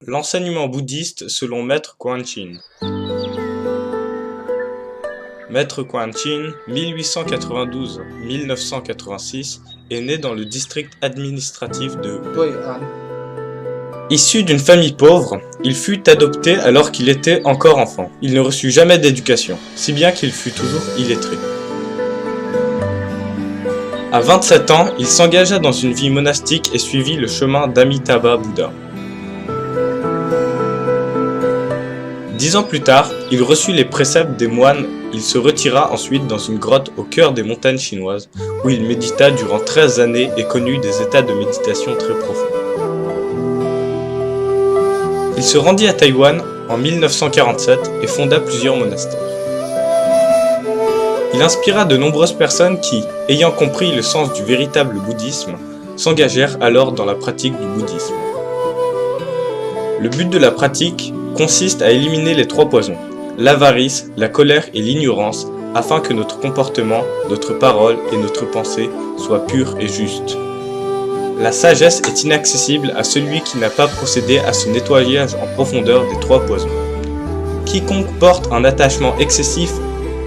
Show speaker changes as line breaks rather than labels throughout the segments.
L'enseignement bouddhiste selon Maître Guanxin. Maître Guanxin, 1892-1986, est né dans le district administratif de Dui'an. Issu d'une famille pauvre, il fut adopté alors qu'il était encore enfant. Il ne reçut jamais d'éducation, si bien qu'il fut toujours illettré. À 27 ans, il s'engagea dans une vie monastique et suivit le chemin d'Amitabha Bouddha. 10 ans plus tard, il reçut les préceptes des moines. Il se retira ensuite dans une grotte au cœur des montagnes chinoises, où il médita durant 13 années et connut des états de méditation très profonds. Il se rendit à Taïwan en 1947 et fonda plusieurs monastères. Il inspira de nombreuses personnes qui, ayant compris le sens du véritable bouddhisme, s'engagèrent alors dans la pratique du bouddhisme. Le but de la pratique consiste à éliminer les 3 poisons, l'avarice, la colère et l'ignorance, afin que notre comportement, notre parole et notre pensée soient purs et justes. La sagesse est inaccessible à celui qui n'a pas procédé à ce nettoyage en profondeur des 3 poisons. Quiconque porte un attachement excessif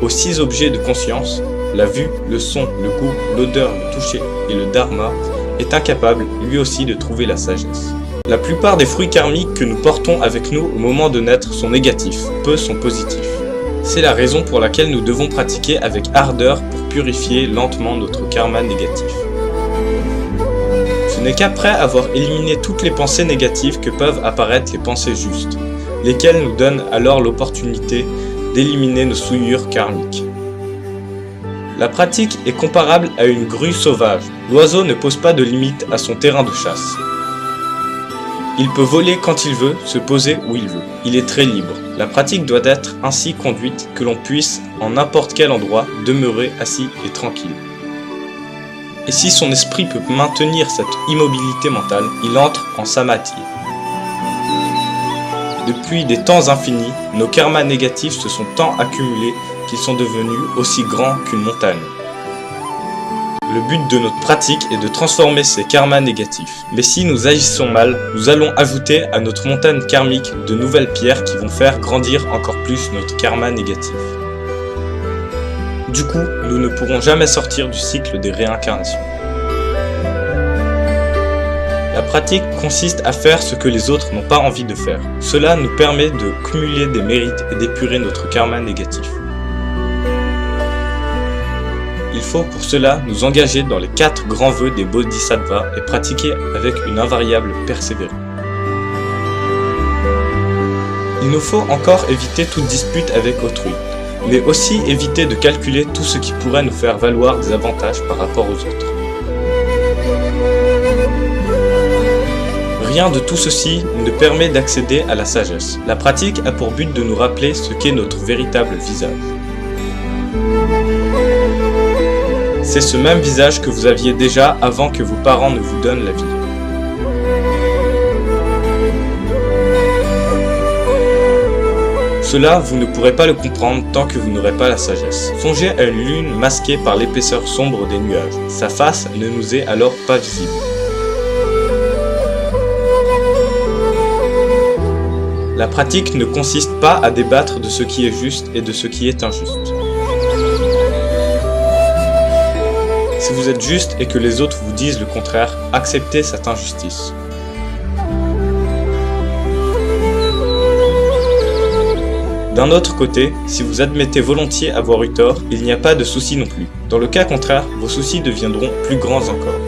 aux 6 objets de conscience, la vue, le son, le goût, l'odeur, le toucher et le dharma, est incapable lui aussi de trouver la sagesse. La plupart des fruits karmiques que nous portons avec nous au moment de naître sont négatifs, peu sont positifs. C'est la raison pour laquelle nous devons pratiquer avec ardeur pour purifier lentement notre karma négatif. Ce n'est qu'après avoir éliminé toutes les pensées négatives que peuvent apparaître les pensées justes, lesquelles nous donnent alors l'opportunité d'éliminer nos souillures karmiques. La pratique est comparable à une grue sauvage. L'oiseau ne pose pas de limite à son terrain de chasse. Il peut voler quand il veut, se poser où il veut. Il est très libre. La pratique doit être ainsi conduite que l'on puisse, en n'importe quel endroit, demeurer assis et tranquille. Et si son esprit peut maintenir cette immobilité mentale, il entre en samadhi. Depuis des temps infinis, nos karmas négatifs se sont tant accumulés qu'ils sont devenus aussi grands qu'une montagne. Le but de notre pratique est de transformer ces karmas négatifs. Mais si nous agissons mal, nous allons ajouter à notre montagne karmique de nouvelles pierres qui vont faire grandir encore plus notre karma négatif. Du coup, nous ne pourrons jamais sortir du cycle des réincarnations. La pratique consiste à faire ce que les autres n'ont pas envie de faire. Cela nous permet de cumuler des mérites et d'épurer notre karma négatif. Il faut pour cela nous engager dans les 4 grands vœux des bodhisattvas et pratiquer avec une invariable persévérance. Il nous faut encore éviter toute dispute avec autrui, mais aussi éviter de calculer tout ce qui pourrait nous faire valoir des avantages par rapport aux autres. Rien de tout ceci ne permet d'accéder à la sagesse. La pratique a pour but de nous rappeler ce qu'est notre véritable visage. C'est ce même visage que vous aviez déjà avant que vos parents ne vous donnent la vie. Cela, vous ne pourrez pas le comprendre tant que vous n'aurez pas la sagesse. Songez à une lune masquée par l'épaisseur sombre des nuages. Sa face ne nous est alors pas visible. La pratique ne consiste pas à débattre de ce qui est juste et de ce qui est injuste. Si vous êtes juste et que les autres vous disent le contraire, acceptez cette injustice. D'un autre côté, si vous admettez volontiers avoir eu tort, il n'y a pas de souci non plus. Dans le cas contraire, vos soucis deviendront plus grands encore.